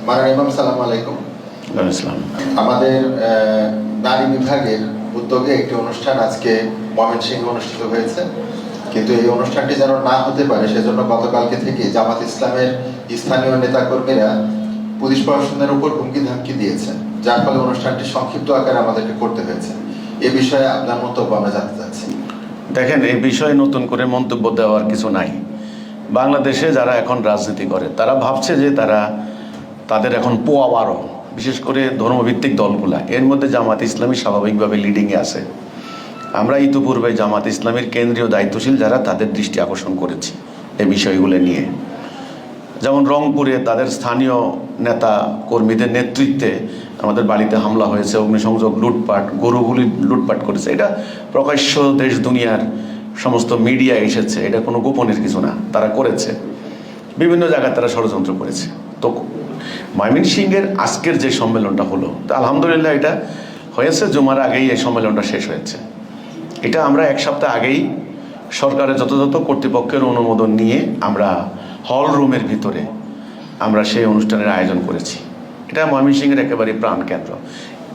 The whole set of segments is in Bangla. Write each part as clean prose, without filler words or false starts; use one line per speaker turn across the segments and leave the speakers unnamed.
মাননীয় ইমাম, সালাম আলাইকুম। আমাদের নারী বিভাগের উদ্যোগে একটি অনুষ্ঠান আজকে ময়মনসিংহে অনুষ্ঠিত হয়েছে, কিন্তু এই অনুষ্ঠানটি যেন না হতে পারে সেজন্য গতকালকে থেকে জামাত ইসলামের স্থানীয় নেতাকর্মীরা পুলিশ প্রশাসনের উপর হুমকি ধামকি দিয়েছেন, যার ফলে অনুষ্ঠানটি সংক্ষিপ্ত আকারে আমাদেরকে করতে হয়েছে। এ বিষয়ে আপনার মন্তব্য আমরা জানতে চাচ্ছি।
দেখেন, এই বিষয়ে নতুন করে মন্তব্য দেওয়ার কিছু নাই। বাংলাদেশে যারা এখন রাজনীতি করে তারা ভাবছে যে তাদের এখন পোয়া বারো, বিশেষ করে ধর্মভিত্তিক দলগুলা, এর মধ্যে জামাত ইসলামী স্বাভাবিকভাবে লিডিংয়ে আছে। আমরা ইতিপূর্বে জামাত ইসলামীর কেন্দ্রীয় দায়িত্বশীল যারা, তাদের দৃষ্টি আকর্ষণ করেছি এই বিষয়গুলো নিয়ে। যেমন রংপুরে তাদের স্থানীয় নেতা কর্মীদের নেতৃত্বে আমাদের বাড়িতে হামলা হয়েছে, অগ্নিসংযোগ, লুটপাট, গরুগুলি লুটপাট করেছে। এটা প্রকাশ্য দেশ দুনিয়ার সমস্ত মিডিয়া এসেছে, এটা কোনো গোপনের কিছু না, তারা করেছে। বিভিন্ন জায়গায় তারা ষড়যন্ত্র করেছে। তো ময়মনসিংহের আজকের যে সম্মেলনটা হলো, তা আলহামদুলিল্লাহ এটা হয়েছে, জুমার আগেই এই সম্মেলনটা শেষ হয়েছে। এটা আমরা এক সপ্তাহ আগেই সরকারের যথাযথ কর্তৃপক্ষের অনুমোদন নিয়ে আমরা হল রুমের ভিতরে আমরা সেই অনুষ্ঠানের আয়োজন করেছি। এটা ময়মনসিংহের একেবারে প্রাণকেন্দ্র।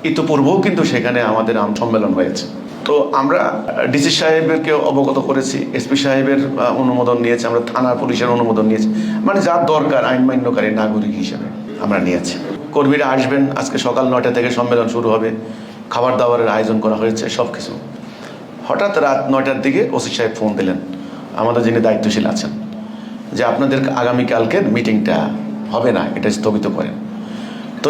ইতিপূর্বেও কিন্তু সেখানে আমাদের সম্মেলন হয়েছে। তো আমরা ডিসি সাহেবকে অবগত করেছি, এসপি সাহেবের অনুমোদন নিয়েছি, আমরা থানার পুলিশের অনুমোদন নিয়েছি, মানে যার দরকার আইন মান্যকারী নাগরিক হিসেবে আমরা নিয়েছি। কর্মীরা আসবেন, আজকে সকাল 9টা থেকে সম্মেলন শুরু হবে, খাবার দাবারের আয়োজন করা হয়েছে, সব কিছু। হঠাৎ রাত 9টার দিকে ওসি সাহেব ফোন দিলেন, আমাদের যিনি দায়িত্বশীল আছেন, যে আপনাদের আগামীকালকের মিটিংটা হবে না, এটা স্থগিত করেন। তো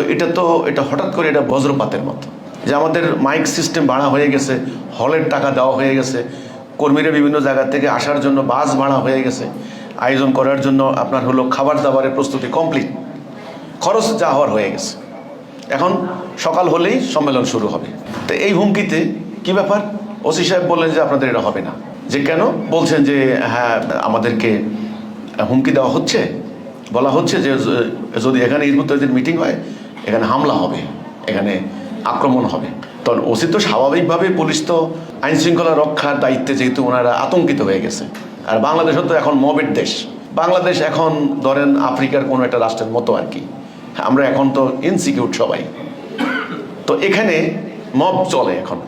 এটা হঠাৎ করে এটা বজ্রপাতের মতো, যে আমাদের মাইক সিস্টেম ভাড়া হয়ে গেছে, হলের টাকা দেওয়া হয়ে গেছে, কর্মীরা বিভিন্ন জায়গা থেকে আসার জন্য বাস ভাড়া হয়ে গেছে, আয়োজন করার জন্য আপনার হলো খাবার দাবারের প্রস্তুতি কমপ্লিট, খরচ যা হওয়ার হয়ে গেছে। এখন সকাল হলেই সম্মেলন শুরু হবে। তো এই হুমকিতে কি ব্যাপার, ওসি সাহেব বললেন যে আপনাদের এটা হবে না। যে কেন? বলছেন যে হ্যাঁ, আমাদেরকে হুমকি দেওয়া হচ্ছে, বলা হচ্ছে যে যদি এখানে ইরবুত্তদের মিটিং হয়, এখানে হামলা হবে, এখানে আক্রমণ হবে। তখন ওসি তো স্বাভাবিকভাবে, পুলিশ তো আইন শৃঙ্খলা রক্ষার দায়িত্বে, যেহেতু ওনারা আতঙ্কিত হয়ে গেছে। আর বাংলাদেশও তো এখন মবের দেশ। বাংলাদেশ এখন ধরেন আফ্রিকার কোনো একটা রাষ্ট্রের মতো আর কি। আমরা এখন তো ইনসিকিউর সবাই, তো এখানে মব চলে এখন।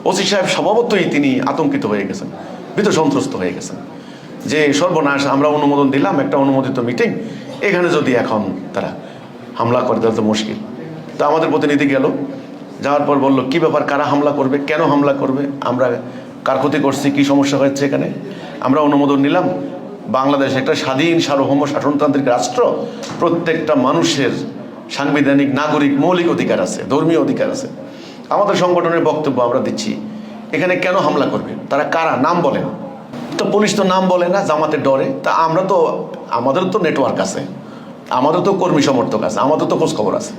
ওসি সাহেব স্বভাবতই তিনি আতঙ্কিত হয়ে গেছেন, ভীত সন্ত্রস্ত হয়ে গেছেন, যে সর্বনাশ, আমরা অনুমোদন দিলাম একটা অনুমোদিত মিটিং, এখানে যদি এখন তারা হামলা করে তাহলে তো মুশকিল। তো আমাদের প্রতিনিধি গেল, যাওয়ার পর বলল কী ব্যাপার, কারা হামলা করবে, কেন হামলা করবে, আমরা কার ক্ষতি করছি, কী সমস্যা হয়েছে এখানে। আমরা অনুমোদন নিলাম, বাংলাদেশ একটা স্বাধীন সার্বভৌম শাসনতান্ত্রিক রাষ্ট্র, প্রত্যেকটা মানুষের সাংবিধানিক নাগরিক মৌলিক অধিকার আছে, ধর্মীয় অধিকার আছে। আমাদের সংগঠনের বক্তব্য আমরা দিচ্ছি, এখানে কেন হামলা করবে, তারা কারা, নাম বলেন। তো পুলিশ তো নাম বলে না, জামাতের ডরে। তা আমাদের তো নেটওয়ার্ক আছে, আমাদের তো কর্মী সমর্থক আছে, আমাদের তো খোঁজখবর আছে।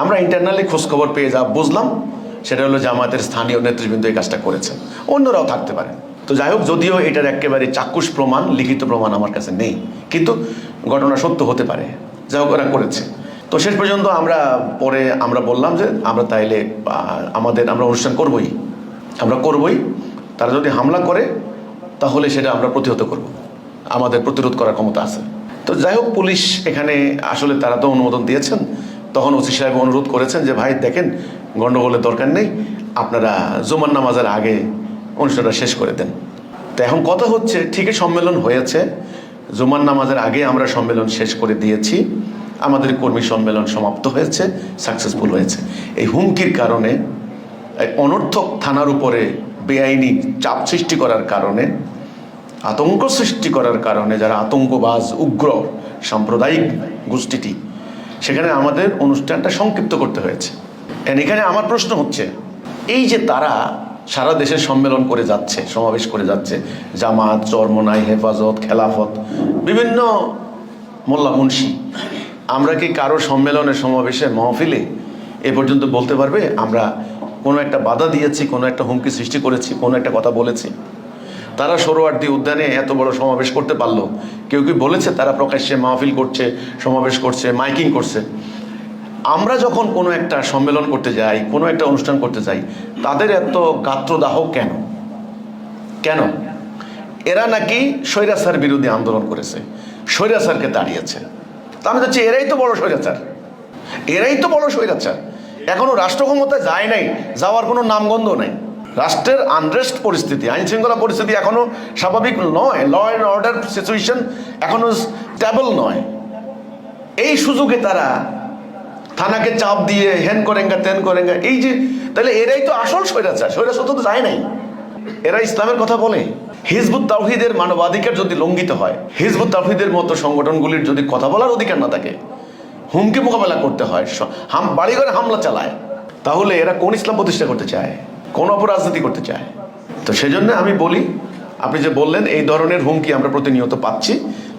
আমরা ইন্টারনালি খোঁজখবর পেয়ে যা বুঝলাম, সেটা হলো জামাতের স্থানীয় নেতৃবৃন্দ এই কাজটা করেছেন, অন্যরাও থাকতে পারে। তো যাই হোক, যদিও এটার একেবারে চাক্ষুষ প্রমাণ, লিখিত প্রমাণ আমার কাছে নেই, কিন্তু ঘটনা সত্য হতে পারে, যা হোক ওরা করেছে। তো শেষ পর্যন্ত আমরা বললাম যে আমরা তাইলে আমরা অনুষ্ঠান করবই, তারা যদি হামলা করে তাহলে সেটা আমরা প্রতিহত করব, আমাদের প্রতিরোধ করার ক্ষমতা আছে। তো যাই হোক, পুলিশ এখানে আসলে তারা তো অনুমোদন দিয়েছেন। তখন ওসি সাহেব অনুরোধ করেছেন যে ভাই দেখেন, গণ্ডগোলের দরকার নেই, আপনারা জুমার নামাজের আগে অনুষ্ঠানটা শেষ করে দেন। তো এখন কথা হচ্ছে, ঠিকই সম্মেলন হয়েছে, জুমার নামাজের আগে আমরা সম্মেলন শেষ করে দিয়েছি, আমাদের কর্মী সম্মেলন সমাপ্ত হয়েছে, সাকসেসফুল হয়েছে। এই হুমকির কারণে, অনর্থক থানার উপরে বেআইনি চাপ সৃষ্টি করার কারণে, আতঙ্ক সৃষ্টি করার কারণে, যারা আতঙ্কবাজ উগ্র সাম্প্রদায়িক গোষ্ঠীটি, সেখানে আমাদের অনুষ্ঠানটা সংক্ষিপ্ত করতে হয়েছে। এখানে আমার প্রশ্ন হচ্ছে, এই যে তারা সারা দেশে সম্মেলন করে যাচ্ছে, সমাবেশ করে যাচ্ছে, জামাত, চরমোনাই, হেফাজত, খেলাফত, বিভিন্ন মোল্লা মুন্সি, আমরা কি কারো সম্মেলনে, সমাবেশে, মহফিলে এ পর্যন্ত বলতে পারবে আমরা কোনো একটা বাধা দিয়েছি, কোনো একটা হুমকি সৃষ্টি করেছি, কোনো একটা কথা বলেছি? তারা সোহরাওয়ার্দী উদ্যানে এত বড় সমাবেশ করতে পারলো, কেউ কি বলেছে তারা প্রকাশ্যে মাহফিল করছে, সমাবেশ করছে, মাইকিং করছে? আমরা যখন কোনো একটা সম্মেলন করতে যাই, কোনো একটা অনুষ্ঠান করতে যাই, তাদের এত গাত্রদাহ কেন? কেন? এরা নাকি স্বৈরাচার বিরোধী আন্দোলন করেছে, স্বৈরাচারকে তাড়িয়েছে। তা আমি চাচ্ছি, এরাই তো বড় স্বৈরাচার। এরাই তো বড় স্বৈরাচার। এখনো রাষ্ট্র ক্ষমতায় যায় নাই, যাওয়ার কোনো নামগন্ধ নাই। রাষ্ট্রের আনরেস্ট পরিস্থিতি, আইন শৃঙ্খলা পরিস্থিতি এখনো স্বাভাবিক নয়, ল অ্যান্ড অর্ডার সিচুয়েশন এখনো স্টেবল নয়। এই সুযোগে তারা থানাকে চাপ দিয়ে হেন করেঙ্গা তেন করেঙ্গা, এই যে, তাহলে এরাই তো আসল স্বৈরাচার। স্বৈরাচার তো যায় নাই, এরা ইসলামের কথা বলে। হিজবুত তাওহীদের মানবাধিকার যদি লঙ্ঘিত হয়, হিজবুত তাওহীদের মতো সংগঠনগুলির যদি কথা বলার অধিকার না থাকে, হুমকি মোকাবেলা করতে হয়, বাড়ি ঘরে হামলা চালায়, তাহলে এরা কোন ইসলাম প্রতিষ্ঠা করতে চায়, কোন অপরাজনীতি করতে চায়? তো সেজন্য আমি বলি, আপনি যে বললেন এই ধরনের হুমকি আমরা প্রতিনিয়ত পাচ্ছি,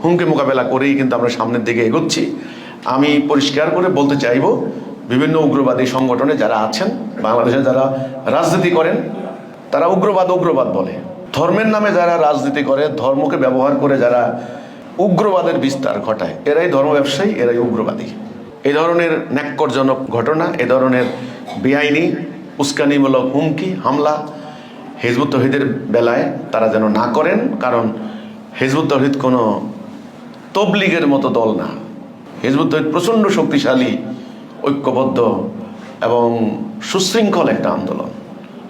হুমকি মোকাবেলা করেই কিন্তু আমরা সামনের দিকে এগোচ্ছি। আমি পরিষ্কার করে বলতে চাইব, বিভিন্ন উগ্রবাদী সংগঠনে যারা আছেন, বাংলাদেশে যারা রাজনীতি করেন, তারা উগ্রবাদ বলে। ধর্মের নামে যারা রাজনীতি করে, ধর্মকে ব্যবহার করে যারা উগ্রবাদের বিস্তার ঘটায়, এরাই ধর্ম ব্যবসায়ী, এরাই উগ্রবাদী। এই ধরনের ন্যাক্করজনক ঘটনা, এ ধরনের বেআইনি উস্কানিমূলক হুমকি হামলা হিজবুত তাওহীদের বেলায় তারা যেন না করেন। কারণ হিজবুত তাওহীদ কোনো তবলিগের মতো দল না। হিজবুত তাওহীদ প্রচণ্ড শক্তিশালী, ঐক্যবদ্ধ এবং সুশৃঙ্খল একটা আন্দোলন।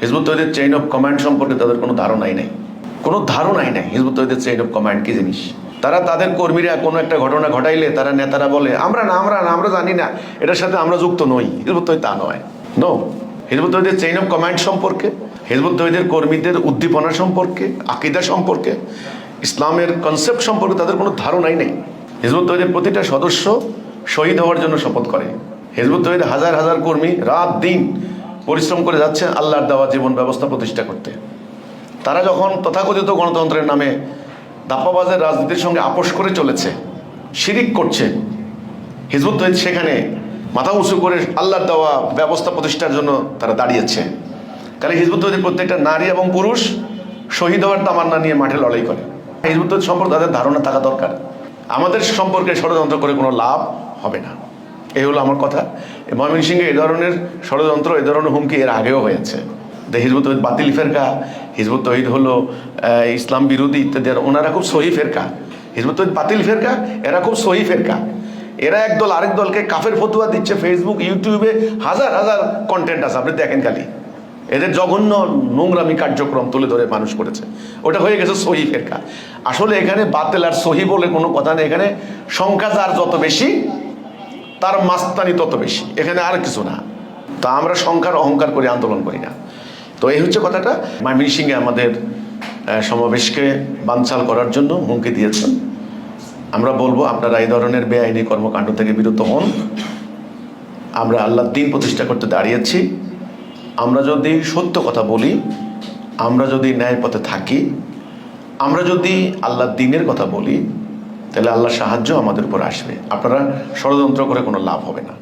হিজবুত তাওহীদের চেইন অফ কমান্ড সম্পর্কে তাদের কোনো ধারণাই নেই, হিজবুত তাওহীদের চেইন অফ কমান্ড কি জিনিস। তারা তাদের কর্মীরা কোনো একটা ঘটনা ঘটাইলে তারা নেতারা বলে আমরা জানি না, এটার সাথে আমরা যুক্ত নই। হিজবুত তাওহীদ তা নয়, নো। হিজবুত তাওহীদের চেইন অফ কমান্ড সম্পর্কে, হিজবুত তাওহীদের কর্মীদের উদ্দীপনা সম্পর্কে, আকীদা সম্পর্কে, ইসলামের কনসেপ্ট সম্পর্কে তাদের কোনো ধারণাই নেই। হিজবুত তাওহীদের প্রতিটা সদস্য শহীদ হওয়ার জন্য শপথ করে। হিজবুত তাওহীদের হাজার হাজার কর্মী রাত দিন পরিশ্রম করে যাচ্ছে আল্লাহর দেওয়া জীবন ব্যবস্থা প্রতিষ্ঠা করতে। তারা যখন তথাকথিত গণতন্ত্রের নামে দাপ্পাবাজের রাজনীতির সঙ্গে আপোষ করে চলেছে, শিরিক করছে, হিজবুত তাওহীদ সেখানে মাথা উঁচু করে আল্লাহর দেওয়া ব্যবস্থা প্রতিষ্ঠার জন্য তারা দাঁড়িয়েছে। কারণ হিজবুত তাওহীদের প্রত্যেকটা নারী এবং পুরুষ শহীদ হওয়ার তামান্না নিয়ে মাঠে লড়াই করে। হিজবুত তাওহীদ সম্পর্কে তাদের ধারণা থাকা দরকার। আমাদের সম্পর্কে ষড়যন্ত্র করে কোনো লাভ হবে না, এই হলো আমার কথা। ময়মনসিংহে এই ধরনের ষড়যন্ত্র, এই ধরনের হুমকি এর আগেও হয়েছে। হিজবুত তাওহীদ বাতিল ফেরকা, হিজবুত তাওহীদ হলো ইসলাম বিরোধী ইত্যাদি, ওনারা খুব সহি ফেরকা। হিজবুত তাওহীদ বাতিল ফেরকা, এরা খুব সহি ফেরকা। এরা একদল আরেক দলকে কাফের ফতুয়া দিচ্ছে, ফেসবুক ইউটিউবে হাজার হাজার কন্টেন্ট আছে, আপনি দেখেন খালি। এদের জঘন্য নোংরামি কার্যক্রম তুলে ধরে মানুষ করেছে, ওটা হয়ে গেছে সহি ফেরকা। আসলে এখানে বাতিল আর সহি বলে কোনো কথা নেই। এখানে সংখ্যা যার যত বেশি, তার মাস্তানি তত বেশি, এখানে আর কিছু না। তা আমরা সংখ্যার অহংকার করে আন্দোলন করি না। তো এই হচ্ছে কথাটা। ময়মনসিংহে আমাদের সমাবেশকে বানচাল করার জন্য হুমকি দিয়েছেন। আমরা বলবো, আপনারা এই ধরনের বেআইনি কর্মকাণ্ড থেকে বিরত হন। আমরা আল্লাহর দ্বীন প্রতিষ্ঠা করতে দাঁড়িয়েছি। আমরা যদি সত্য কথা বলি, আমরা যদি ন্যায় পথে থাকি, আমরা যদি আল্লাহর দ্বীনের কথা বলি, তাহলে আল্লাহর সাহায্য আমাদের উপর আসবে। আপনারা ষড়যন্ত্র করে কোনো লাভ হবে না।